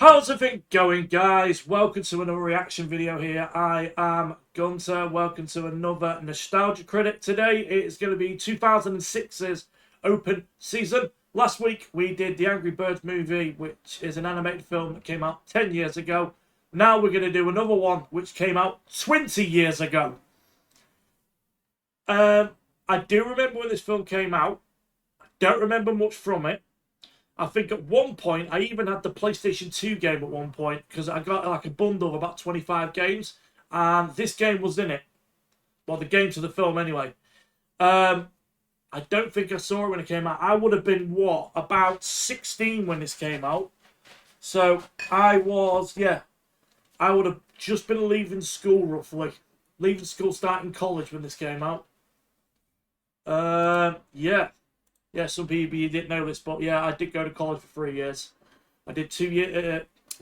How's everything going, guys? Welcome to another reaction video here. I am Guenter. Welcome to another Nostalgia Critic. Today it is going to be 2006's open season. Last week we did the Angry Birds movie, which is an animated film that came out 10 years ago. Now we're going to do another one which came out 20 years ago. I do remember when this film came out. I don't remember much from it. I think at one point, I even had the PlayStation 2 game at one point, because I got like a bundle of about 25 games, and this game was in it. Well, the game to the film anyway. I don't think I saw it when it came out. I would have been, what, about 16 when this came out. So, I would have just been leaving school, roughly. Leaving school, starting college when this came out. Yeah, some people you didn't know this, but yeah, I did go to college for 3 years. I did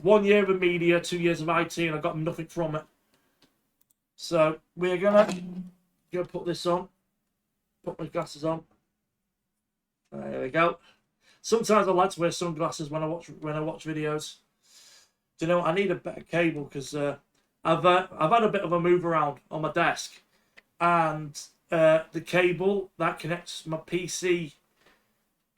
1 year of media, 2 years of IT, and I got nothing from it. So we're gonna put this on, put my glasses on. There we go. Sometimes I like to wear sunglasses when I watch videos. Do you know what? I need a better cable because I've had a bit of a move around on my desk, and the cable that connects my PC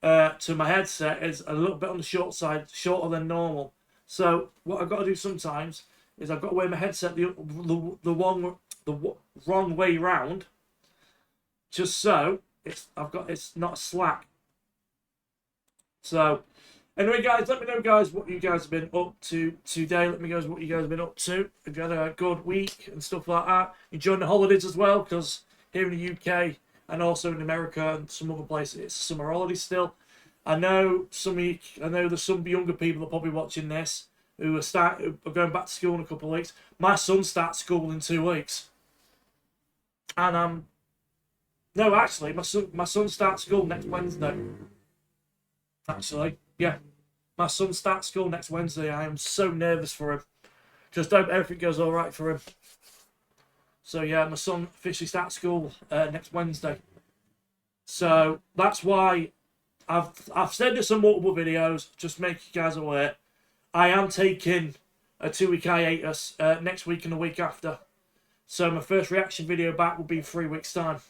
to my headset is a little bit on the short side, shorter than normal. So what I've got to do sometimes is I've got to wear my headset the wrong way round, just so it's not slack. So anyway, guys, let me know, guys, what you guys have been up to today. Let me know what you guys have been up to. If you had a good week and stuff like that, enjoying the holidays as well, because here in the UK and also in America and some other places, it's summer holidays still. I know there's some younger people that are probably watching this who are going back to school in a couple of weeks. My son starts school in 2 weeks, and no, actually, my son starts school next Wednesday. Actually, yeah, my son starts school next Wednesday. I am so nervous for him. Just hope everything goes all right for him. So yeah, my son officially starts school next Wednesday. So that's why I've said this on multiple videos, just make you guys aware. I am taking a 2-week hiatus next week and the week after. So my first reaction video back will be in 3 weeks' time.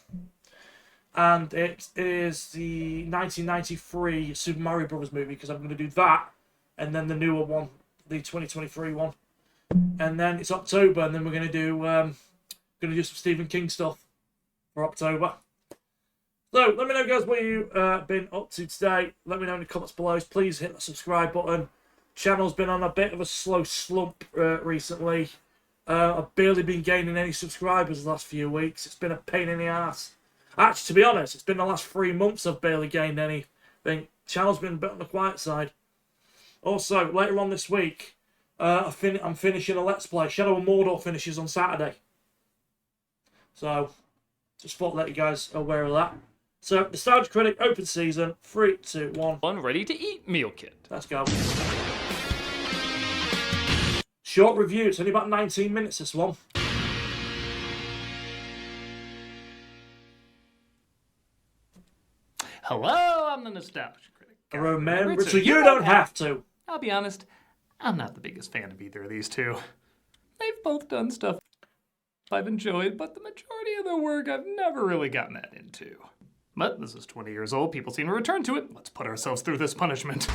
And it is the 1993 Super Mario Brothers movie, because I'm going to do that, and then the newer one, the 2023 one. And then it's October, and then we're going to do some Stephen King stuff for October. So let me know, guys, what you've been up to today. Let me know in the comments below. Please hit the subscribe button. Channel's been on a bit of a slow slump recently. I've barely been gaining any subscribers the last few weeks. It's been a pain in the ass. Actually, to be honest, it's been the last 3 months I've barely gained anything. Channel's been a bit on the quiet side. Also, later on this week, I'm finishing a Let's Play. Shadow of Mordor finishes on Saturday. So, just thought I'd let you guys aware of that. So, Nostalgia Critic Open Season, 3, 2, 1. One ready-to-eat meal kit. Let's go. Short review. It's only about 19 minutes, this one. Hello, I'm the Nostalgia Critic. Remember, so you don't have to. I'll be honest, I'm not the biggest fan of either of these two. They've both done stuff I've enjoyed, but the majority of their work I've never really gotten that into. But this is 20 years old, people seem to return to it. Let's put ourselves through this punishment.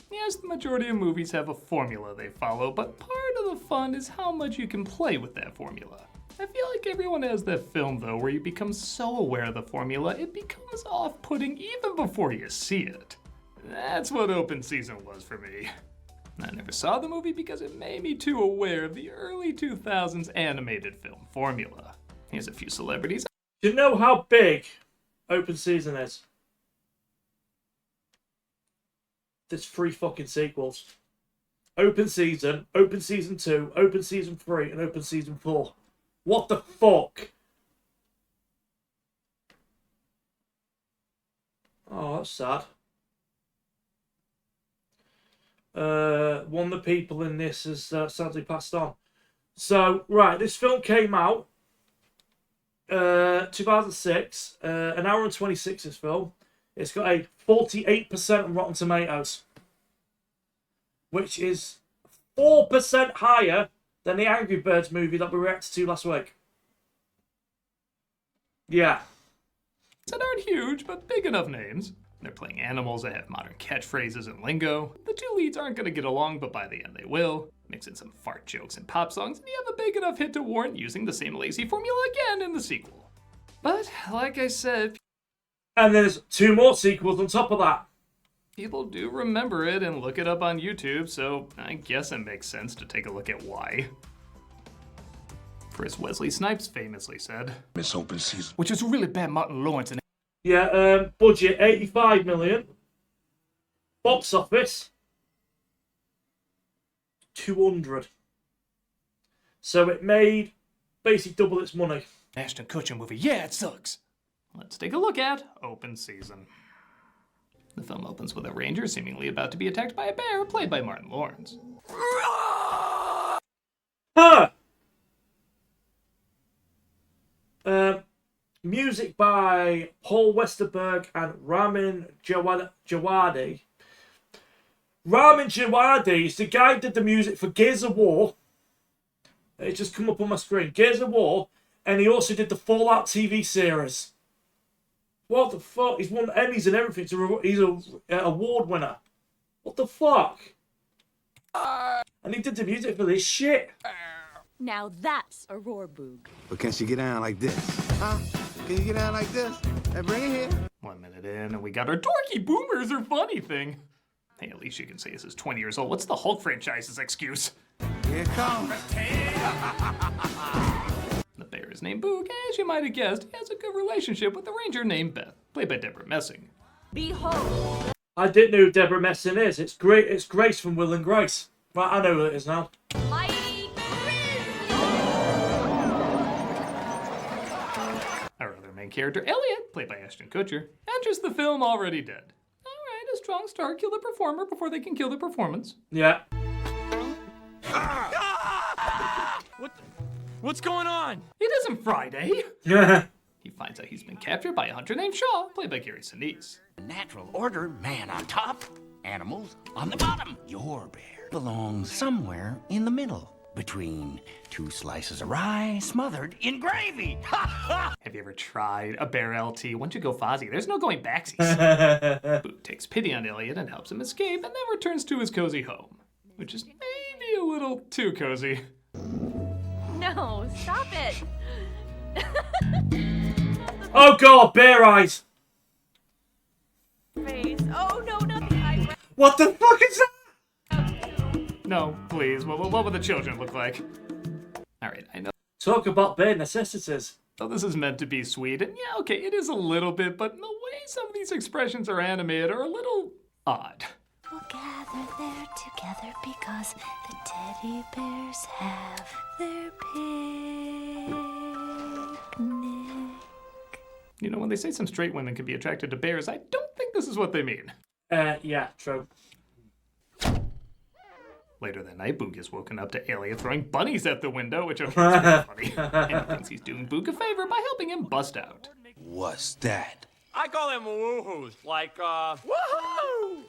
Yes, the majority of movies have a formula they follow, but part of the fun is how much you can play with that formula. I feel like everyone has that film, though, where you become so aware of the formula, it becomes off-putting even before you see it. That's what Open Season was for me. I never saw the movie because it made me too aware of the early 2000s animated film formula. Here's a few celebrities. Do you know how big Open Season is? There's 3 fucking sequels. Open Season 2, Open Season 3, and Open Season 4. What the fuck? Oh, that's sad. One of the people in this has sadly passed on. So, right, this film came out 2006, an hour and 26 this film. It's got a 48% on Rotten Tomatoes, which is 4% higher than the Angry Birds movie that we reacted to last week. Yeah. That aren't huge, but big enough names. They're playing animals that have modern catchphrases and lingo. The two leads aren't going to get along, but by the end they will. Mix in some fart jokes and pop songs, and you have a big enough hit to warrant using the same lazy formula again in the sequel. But, like I said, And there's 2 more sequels on top of that. people do remember it and look it up on YouTube, so I guess it makes sense to take a look at why. For as Wesley Snipes famously said, Miss Open Season. which is really bad Martin Lawrence and Yeah, budget 85 million. Box office 200. So it made basically double its money. Ashton Kutcher movie. Yeah, it sucks. Let's take a look at Open Season. The film opens with a ranger seemingly about to be attacked by a bear, played by Martin Lawrence. Huh! Music by Paul Westerberg and Ramin Djawadi. Ramin Djawadi is the guy who did the music for Gears of War. It just come up on my screen. Gears of War. And he also did the Fallout TV series. What the fuck? He's won Emmys and everything. He's an award winner. What the fuck? And he did the music for this shit. Now that's a roar boog. But can she get down like this? Huh? Can you get down like this? And bring it here. 1 minute in, and we got our dorky boomers are funny thing. Hey, at least you can say this is 20 years old. What's the Hulk franchise's excuse? Here it comes. The bear is named Boog. As you might have guessed, he has a good relationship with a ranger named Beth, played by Deborah Messing. Behold, I didn't know who Deborah Messing is. It's great. It's Grace from Will and Grace. Right, I know who it is now. mighty Our other main character, Elliot, played by Ashton Kutcher, enters the film already dead. Alright, a strong start. Kill the performer before they can kill the performance. Yeah. What's going on? It isn't Friday. Yeah. He finds out he's been captured by a hunter named Shaw, played by Gary Sinise. Natural order, man on top, animals on the bottom. Your bear belongs somewhere in the middle, between 2 slices of rye smothered in gravy. Have you ever tried a bear LT? Once you go Fozzie, there's no going backsies. Boog takes pity on Elliot and helps him escape, and then returns to his cozy home, which is maybe a little too cozy. no, stop it. Oh god, bear eyes. Face. Oh no, not the eyebrow. What the fuck is that? No, please. What will the children look like? Alright, I know Talk about bare necessities. this is meant to be sweet, and yeah, okay, it is a little bit, but the way some of these expressions are animated are a little odd. We'll gather there together because the teddy bears have their picnic. You know, when they say some straight women can be attracted to bears, I don't think this is what they mean. Yeah, true. Later that night, Boog is woken up to Elliot throwing bunnies at the window, which I think is funny. And he thinks he's doing Boog a favor by helping him bust out. What's that? I call them woohoos. Like, woohoo!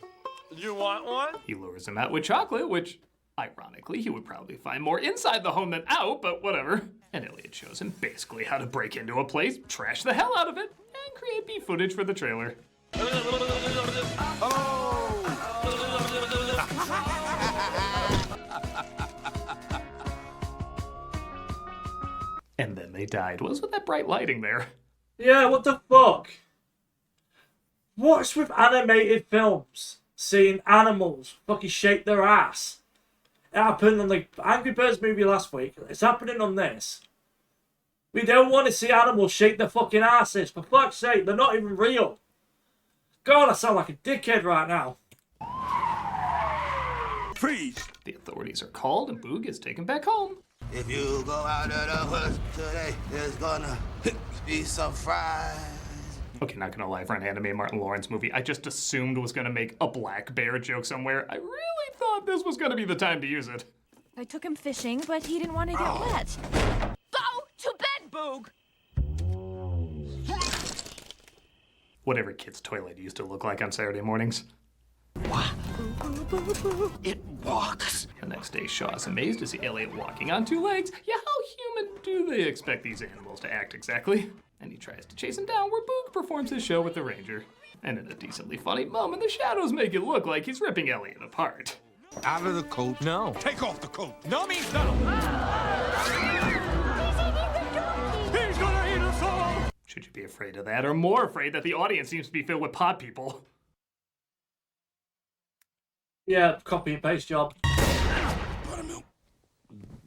You want one? He lures him out with chocolate, which, ironically, he would probably find more inside the home than out, but whatever. And Elliot shows him basically how to break into a place, trash the hell out of it, and create beef footage for the trailer. And then they died. What's with that bright lighting there? Yeah, what the fuck? What's with animated films? Seeing animals fucking shake their ass. It happened on the Angry Birds movie last week. It's happening on this. We don't want to see animals shake their fucking asses. For fuck's sake, they're not even real. God, I sound like a dickhead right now. Freeze! The authorities are called and Boog is taken back home. If you go out of the woods today, there's gonna be some fries. Okay, not gonna lie, for an anime Martin Lawrence movie, I just assumed was gonna make a black bear joke somewhere. I really thought this was gonna be the time to use it. I took him fishing, but he didn't want to get wet. Go to bed, Boog. what every kid's toilet used to look like on Saturday mornings. It walks. The next day, Shaw is amazed to see Elliot walking on 2 legs. Yeah, how human do they expect these animals to act exactly? And he tries to chase him down where Boog performs his show with the ranger. And in a decently funny moment, the shadows make it look like he's ripping Elliot apart. Out of the coat. No. Take off the coat. No means no. He's gonna eat us all. Should you be afraid of that, or more afraid that the audience seems to be filled with pod people? Yeah, copy and paste job. Buttermilk.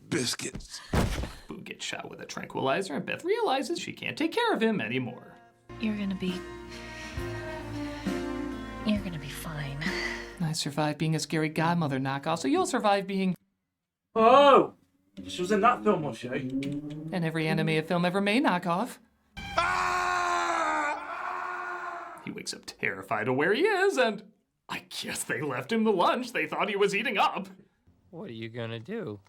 Biscuits. Boog gets shot with a tranquilizer, and Beth realizes she can't take care of him anymore. You're gonna be fine. I survived being a scary godmother knockoff, so you'll survive being Oh! She was in that film, was she? an every animated film ever made knockoff. He wakes up terrified of where he is, and I guess they left him the lunch they thought he was eating up. What are you gonna do?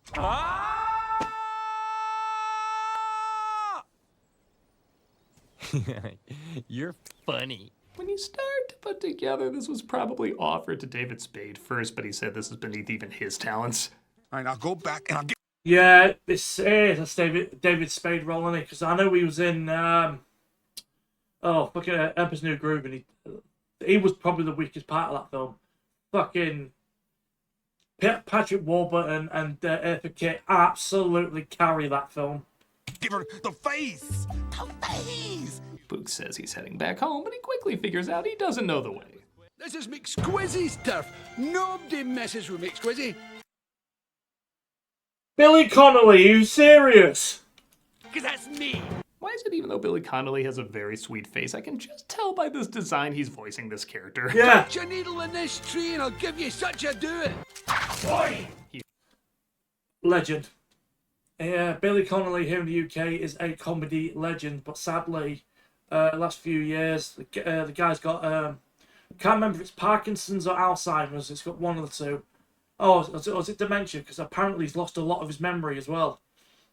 You're funny. When you start to put together, this was probably offered to David Spade first, but he said this is beneath even his talents. All right, I'll go back and I'll get. Yeah, that's David Spade role in it, because I know he was in fucking Emperor's New Groove, and he was probably the weakest part of that film. Fucking Patrick Warburton and Eartha Kitt absolutely carry that film. Give her the face. The face. Boog says he's heading back home, but he quickly figures out he doesn't know the way. This is McSquizzy's turf. Nobody messes with McSquizzy. Billy Connolly, you serious? Because that's me. Why is it even though Billy Connolly has a very sweet face, I can just tell by this design he's voicing this character. Yeah. Touch a needle in this tree and I'll give you such a do it. Legend. Yeah, Billy Connolly here in the UK is a comedy legend, but sadly, last few years, the guy's got, I can't remember if it's Parkinson's or Alzheimer's, it's got one of the two. Oh, was it dementia? Because apparently he's lost a lot of his memory as well,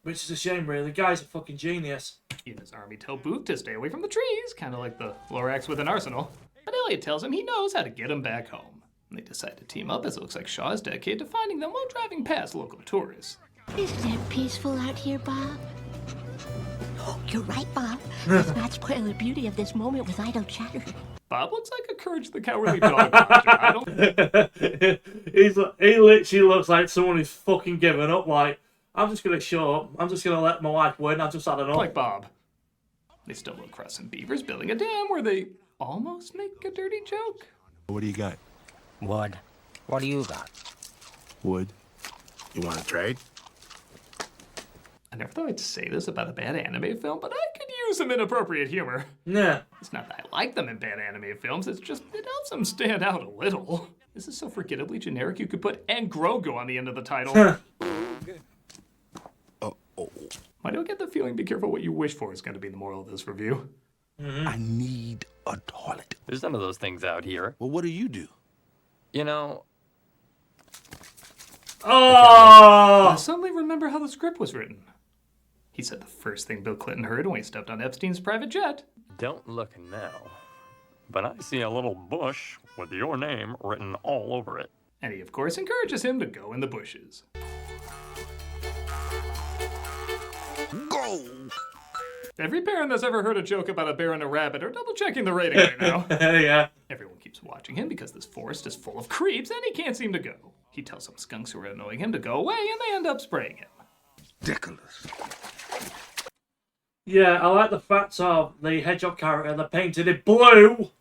which is a shame, really. The guy's a fucking genius. He and his army tell Boog to stay away from the trees, kind of like the Lorax with an arsenal. But Elliot tells him he knows how to get him back home. And they decide to team up as it looks like Shaw is dedicated to finding them while driving past local tourists. Isn't it peaceful out here, Bob? Oh, you're right, Bob. Let's not spoil the beauty of this moment with idle chatter. Bob looks like a Courage the Cowardly Dog. I don't... He literally looks like someone who's fucking given up. Like, I'm just gonna show up. I'm just gonna let my wife win. I've just had enough. Like Bob. They stumble across some beavers building a dam where they almost make a dirty joke. What do you got? Wood. What do you got? Wood. You want to trade? I never thought I'd say this about a bad anime film, but I could use some inappropriate humor. Yeah. It's not that I like them in bad anime films, it's just it helps them stand out a little. This is so forgettably generic you could put "and Grogu" on the end of the title. Why do I get the feeling be careful what you wish for is going to be the moral of this review? I need a toilet. There's some of those things out here. Well, what do you do? You know, Oh! I suddenly remember how the script was written. He said the first thing Bill Clinton heard when he stepped on Epstein's private jet. Don't look now, but I see a little bush with your name written all over it. And he, of course, encourages him to go in the bushes. Go! Every parent that's ever heard a joke about a bear and a rabbit are double-checking the rating right now. Yeah. Everyone keeps watching him because this forest is full of creeps and he can't seem to go. He tells some skunks who are annoying him to go away and they end up spraying him. Ridiculous. Yeah, I like the fact of the hedgehog character, they're painted in blue.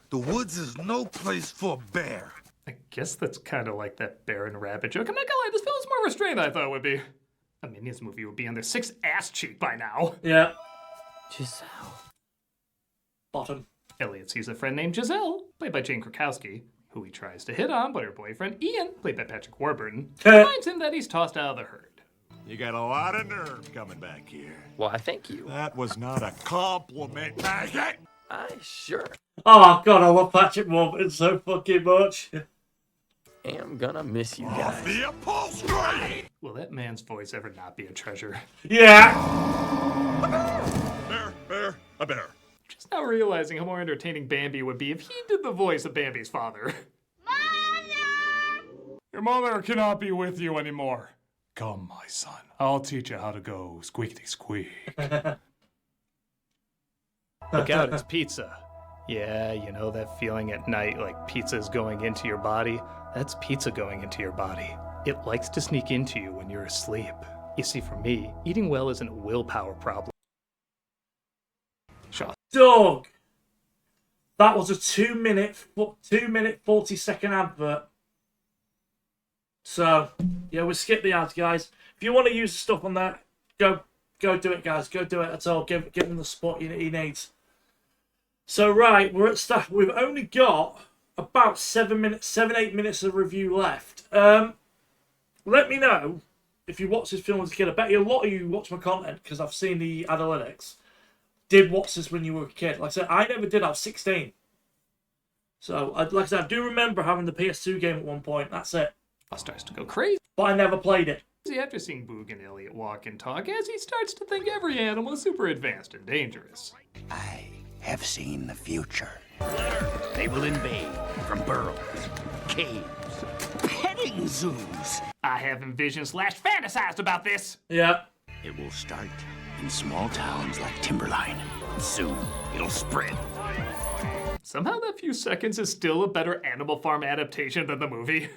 The woods is no place for a bear. I guess that's kind of like that bear and rabbit joke. I'm not gonna lie, this film is more restrained than I thought it would be. A Minions movie would be on their 6th ass cheek by now. Yeah. Giselle. Bottom. Elliot sees a friend named Giselle, played by Jane Krakowski, who he tries to hit on, but her boyfriend Ian, played by Patrick Warburton, reminds him that he's tossed out of the herd. You got a lot of nerve coming back here. Why, thank you. That was not a compliment, maggot! I sure Oh, God, I love Patrick Warburton so fucking much. am gonna miss you Off guys. the upholstery! Will that man's voice ever not be a treasure? Yeah. Bear, bear, a bear. Just now realizing how more entertaining Bambi would be if he did the voice of Bambi's father. Your mother cannot be with you anymore. Come, my son. I'll teach you how to go squeakity squeak. Look out, it's pizza. Yeah, you know that feeling at night like pizza's going into your body? That's pizza going into your body. It likes to sneak into you when you're asleep. You see, for me, eating well isn't a willpower problem. Shaw. Dog! That was a 2 minute 40-second advert. So, yeah, we'll skip the ads, guys. If you want to use the stuff on that, go do it, guys. Go do it at all. Give him the spot he needs. So, right, we're at stuff. We've only got about 8 minutes of review left. Let me know if you watch this film as a kid. I bet you a lot of you watch my content because I've seen the analytics. Did watch this when you were a kid. Like I said, I never did. I was 16. So, like I said, I do remember having the PS2 game at one point. That's it. Starts to go crazy. But I never played it. After seeing Boog and Elliot walk and talk, as he starts to think every animal is super advanced and dangerous. I have seen the future. They will invade from burrows, caves, petting zoos. I have envisioned / fantasized about this. Yeah. It will start in small towns like Timberline. Soon, it'll spread. Somehow that few seconds is still a better Animal Farm adaptation than the movie.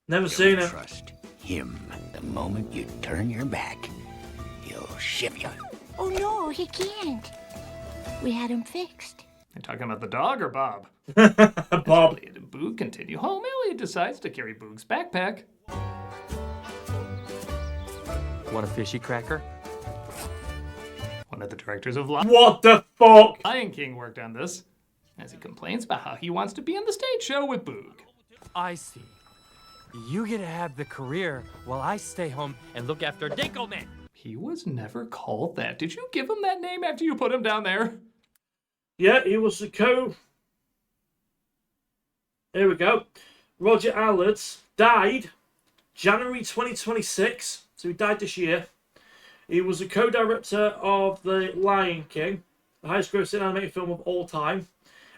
Never seen it. Trust him. The moment you turn your back, he'll ship you. Oh no, he can't. We had him fixed. You're talking about the dog or Bob? Bob. Elliot and Boog continue home. Elliot decides to carry Boog's backpack. Want a fishy cracker? One of the directors of What the fuck? Lion King worked on this, as he complains about how he wants to be on the stage show with Boog. I see. You get to have the career while I stay home and look after Dinkelman. He was never called that. Did you give him that name after you put him down there? Yeah, he was the Here we go. Roger Allard died January 2026, so he died this year. He was the co-director of The Lion King, the highest grossing animated film of all time.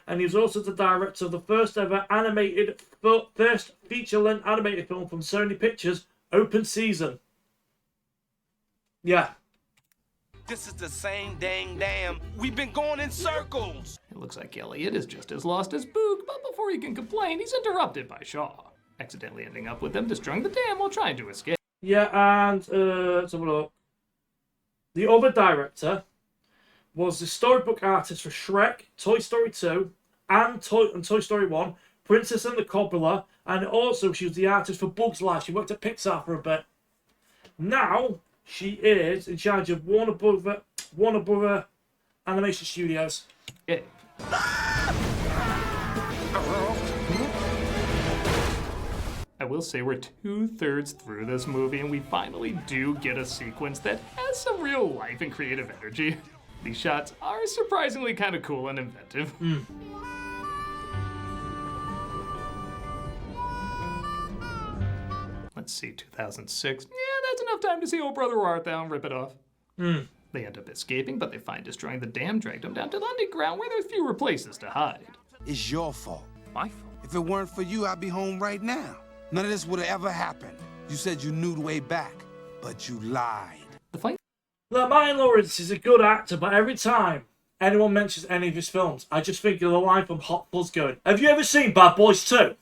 And he was also the director of the first ever first feature-length animated film from Sony Pictures, Open Season. Yeah. This is the same damn. We've been going in circles. It looks like Elliot is just as lost as Boog, but before he can complain, he's interrupted by Shaw, accidentally ending up with them destroying the dam while trying to escape. Yeah, and let's have a look. The other director was the storybook artist for Shrek, Toy Story 2, and Toy Story 1, Princess and the Cobbler, and also she was the artist for Bugs Life. She worked at Pixar for a bit. Now she is in charge of Warner Brother Animation Studios. Yeah. I will say we're 2/3 through this movie, and we finally do get a sequence that has some real life and creative energy. These shots are surprisingly kind of cool and inventive. Let's see, 2006. Yeah, that's enough time to see old brother Art Thou and rip it off. They end up escaping, but they find destroying the dam dragged them down to the underground where there's fewer places to hide. It's your fault. My fault? If it weren't for you, I'd be home right now. None of this would have ever happened. You said you knew the way back, but you lied. The fight. Now, Martin Lawrence is a good actor, but every time anyone mentions any of his films, I just think of the line from Hot Fuzz going, "Have you ever seen Bad Boys 2?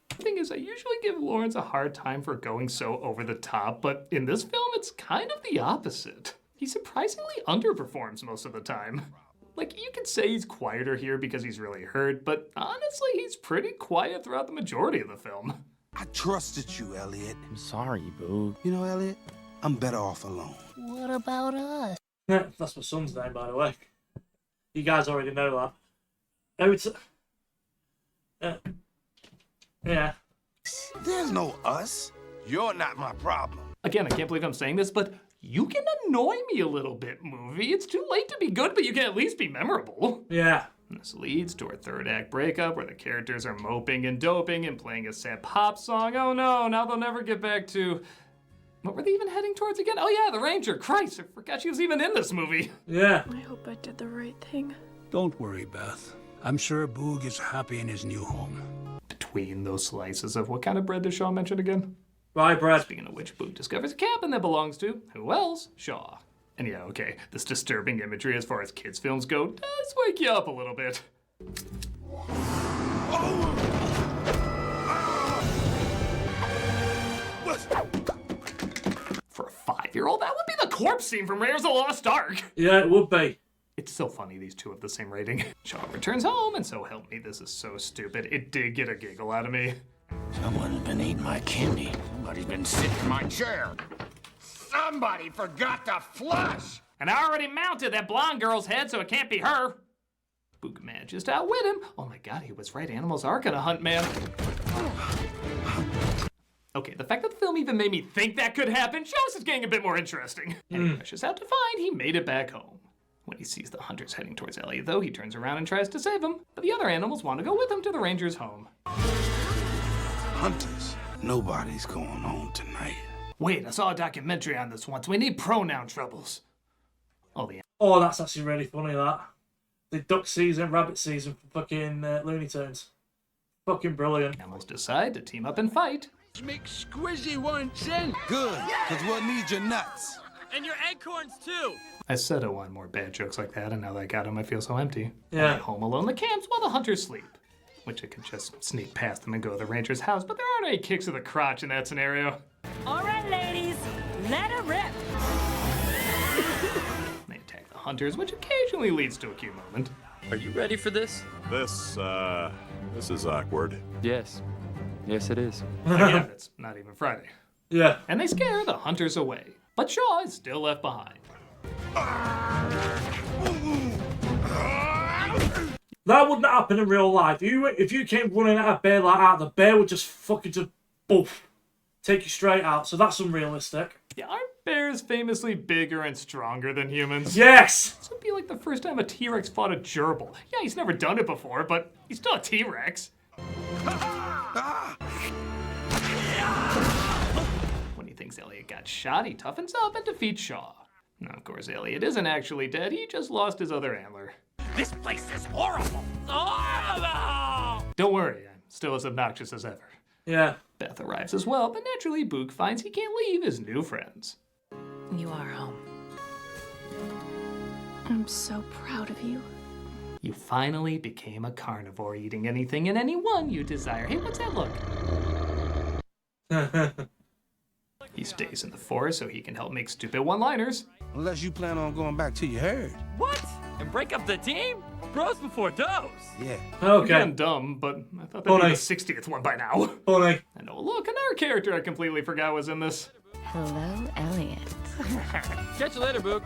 The thing is, I usually give Lawrence a hard time for going so over the top, but in this film, it's kind of the opposite. He surprisingly underperforms most of the time. Like, you could say he's quieter here because he's really hurt, but honestly, he's pretty quiet throughout the majority of the film. I trusted you, Elliot. I'm sorry, Boog. You know, Elliot, I'm better off alone. What about us? That's my son's name, by the way. You guys already know that. Yeah. There's no us. You're not my problem. Again, I can't believe I'm saying this, but you can annoy me a little bit, movie. It's too late to be good, but you can at least be memorable. Yeah. And this leads to our third act breakup where the characters are moping and doping and playing a sad pop song. Oh no, now they'll never get back to What were they even heading towards again? Oh yeah, the Ranger. Christ, I forgot she was even in this movie. Yeah. I hope I did the right thing. Don't worry, Beth. I'm sure Boog is happy in his new home. Between those slices of what kind of bread does Shaw mention again? Rye bread. Speaking of which, Boog discovers a cabin that belongs to, who else? Shaw. And yeah, okay, this disturbing imagery as far as kids' films go does wake you up a little bit. For a 5-year-old, that would be the corpse scene from Raiders of the Lost Ark. Yeah, it would be. It's so funny these two have the same rating. Shaw returns home, and so help me, this is so stupid. It did get a giggle out of me. Someone's been eating my candy. Somebody's been sitting in my chair. Somebody forgot to flush! And I already mounted that blonde girl's head, so it can't be her. Boog manages to outwit him. Oh my god, he was right. Animals are gonna hunt, man. Okay, the fact that the film even made me think that could happen shows it's getting a bit more interesting. And he rushes out to find he made it back home. When he sees the hunters heading towards Elliot, though, he turns around and tries to save him. But the other animals want to go with him to the Ranger's home. Hunters, nobody's going home tonight. Wait, I saw a documentary on this once. We need pronoun troubles. Oh, that's actually really funny, that. The duck season, rabbit season for fucking Looney Tunes. Fucking brilliant. Animals decide to team up and fight. Make Squizzy once in. Good, because we'll need your nuts. And your acorns, too. I said I want more bad jokes like that, and now that I got them, I feel so empty. Yeah. Only Home Alone the camps while the hunters sleep. Which I can just sneak past them and go to the Ranger's house, but there aren't any kicks to the crotch in that scenario. All right, ladies, let her rip. They attack the hunters, which occasionally leads to a cute moment. Are you ready for this? This is awkward. Yes. Yes, it is. Again, it's not even Friday. Yeah. And they scare the hunters away. But Shaw is still left behind. That wouldn't happen in real life. If you came running at a bear like that, the bear would just fucking just boof, take you straight out. So that's unrealistic. Yeah, aren't bears famously bigger and stronger than humans? Yes! This would be like the first time a T-Rex fought a gerbil. Yeah, he's never done it before, but he's still a T-Rex. When he thinks Elliot got shot, he toughens up and defeats Shaw. Now, of course, Elliot isn't actually dead. He just lost his other antler. This place is horrible. Horrible! Don't worry, I'm still as obnoxious as ever. Yeah. Beth arrives as well, but naturally Boog finds he can't leave his new friends. You are home. I'm so proud of you. You finally became a carnivore, eating anything and anyone you desire. Hey, what's that look? He stays in the forest so he can help make stupid one-liners. Unless you plan on going back to your herd. What? And break up the team? Bros before does. Yeah. Okay. Again, dumb, but I thought that'd be the 60th one by now. Funny. And oh look, another character I completely forgot was in this. Hello, Elliot. Catch you later, Boog.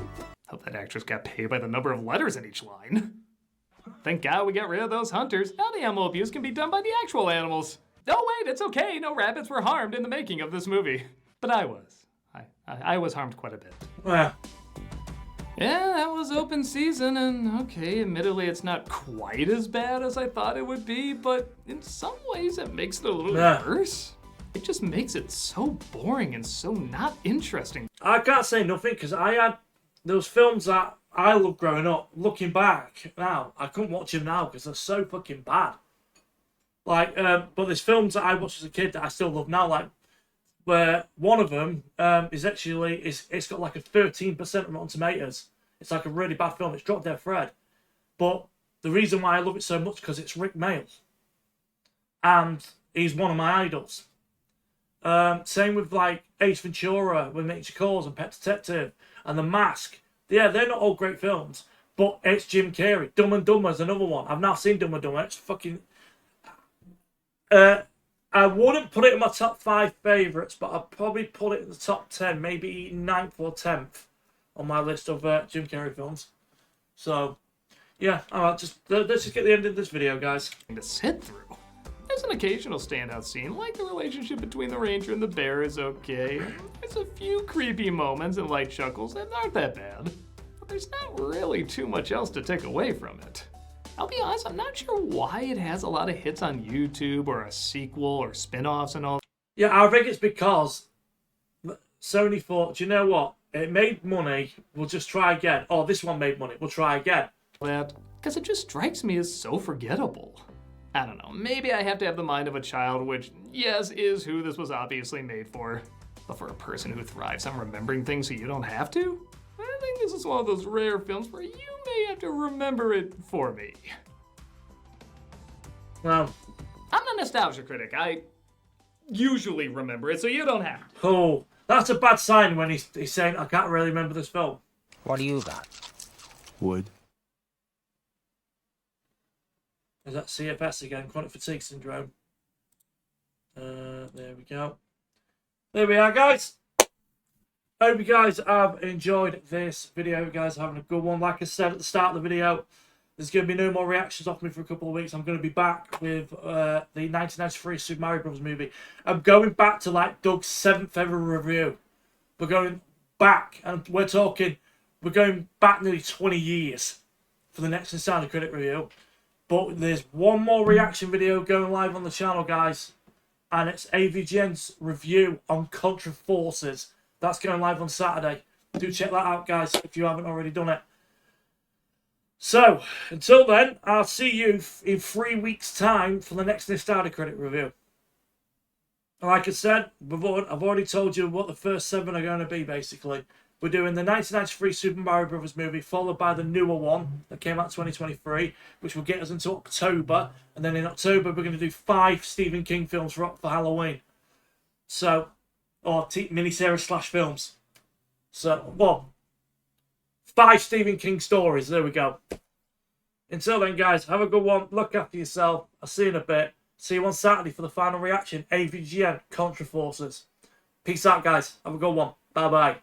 Hope that actress got paid by the number of letters in each line. Thank God we got rid of those hunters. Now the animal abuse can be done by the actual animals. Oh wait, it's okay. No rabbits were harmed in the making of this movie. But I was. I was harmed quite a bit. Yeah. Yeah, that was open season, and okay, admittedly it's not quite as bad as I thought it would be, but in some ways it makes it a little worse. It just makes it so boring and so not interesting. I can't say nothing, because I had those films that I loved growing up. Looking back now, I couldn't watch them now because they're so fucking bad. Like, but there's films that I watched as a kid that I still love now, like, where one of them is actually, it's got like a 13% on Rotten Tomatoes. It's like a really bad film. It's Drop Dead Fred. But the reason why I love it so much because it's Rick Mayall. And he's one of my idols. Same with like Ace Ventura, When Nature Calls, and Pet Detective, and The Mask. Yeah, they're not all great films, but it's Jim Carrey. Dumb and Dumber is another one. I've now seen Dumb and Dumber. It's fucking... I wouldn't put it in my top 5 favourites, but I'd probably put it in the top 10, maybe 9th or 10th on my list of Jim Carrey films. So, yeah, alright, let's just get the end of this video, guys. To sit through. There's an occasional standout scene, like the relationship between the ranger and the bear is okay. There's a few creepy moments and light chuckles that aren't that bad. But there's not really too much else to take away from it. I'll be honest, I'm not sure why it has a lot of hits on YouTube or a sequel or spin-offs and all. Yeah, I think it's because Sony thought, do you know what? It made money. We'll just try again. Oh, this one made money. We'll try again. That, because it just strikes me as so forgettable. I don't know, maybe I have to have the mind of a child, which, yes, is who this was obviously made for. But for a person who thrives on remembering things so you don't have to, I think this is one of those rare films where you may have to remember it for me. Well, I'm a nostalgia critic. I usually remember it, so you don't have to. Oh, that's a bad sign when he's saying, I can't really remember this film. What do you got? Wood. Is that CFS again? Chronic fatigue syndrome. There we go. There we are, guys. Hope you guys have enjoyed this video. You guys are having a good one. Like I said at the start of the video, there's going to be no more reactions off me for a couple of weeks. I'm going to be back with the 1993 Super Mario Bros. Movie. I'm going back to like Doug's 7th ever review. We're going back, and we're going back nearly 20 years for the next Nostalgia Critic review. But there's one more reaction video going live on the channel, guys. And it's AVGN's review on Contra Forces. That's going live on Saturday. Do check that out, guys, if you haven't already done it. So, until then, I'll see you in 3 weeks' time for the next Nostalgia Critic review. Like I said, I've already told you what the first 7 are going to be, basically. We're doing the 1993 Super Mario Bros. Movie, followed by the newer one that came out 2023, which will get us into October. And then in October, we're going to do 5 Stephen King films for Halloween. So, or miniseries / films. So, well, 5 Stephen King stories. There we go. Until then, guys, have a good one. Look after yourself. I'll see you in a bit. See you on Saturday for the final reaction. AVGN Contra Forces. Peace out, guys. Have a good one. Bye-bye.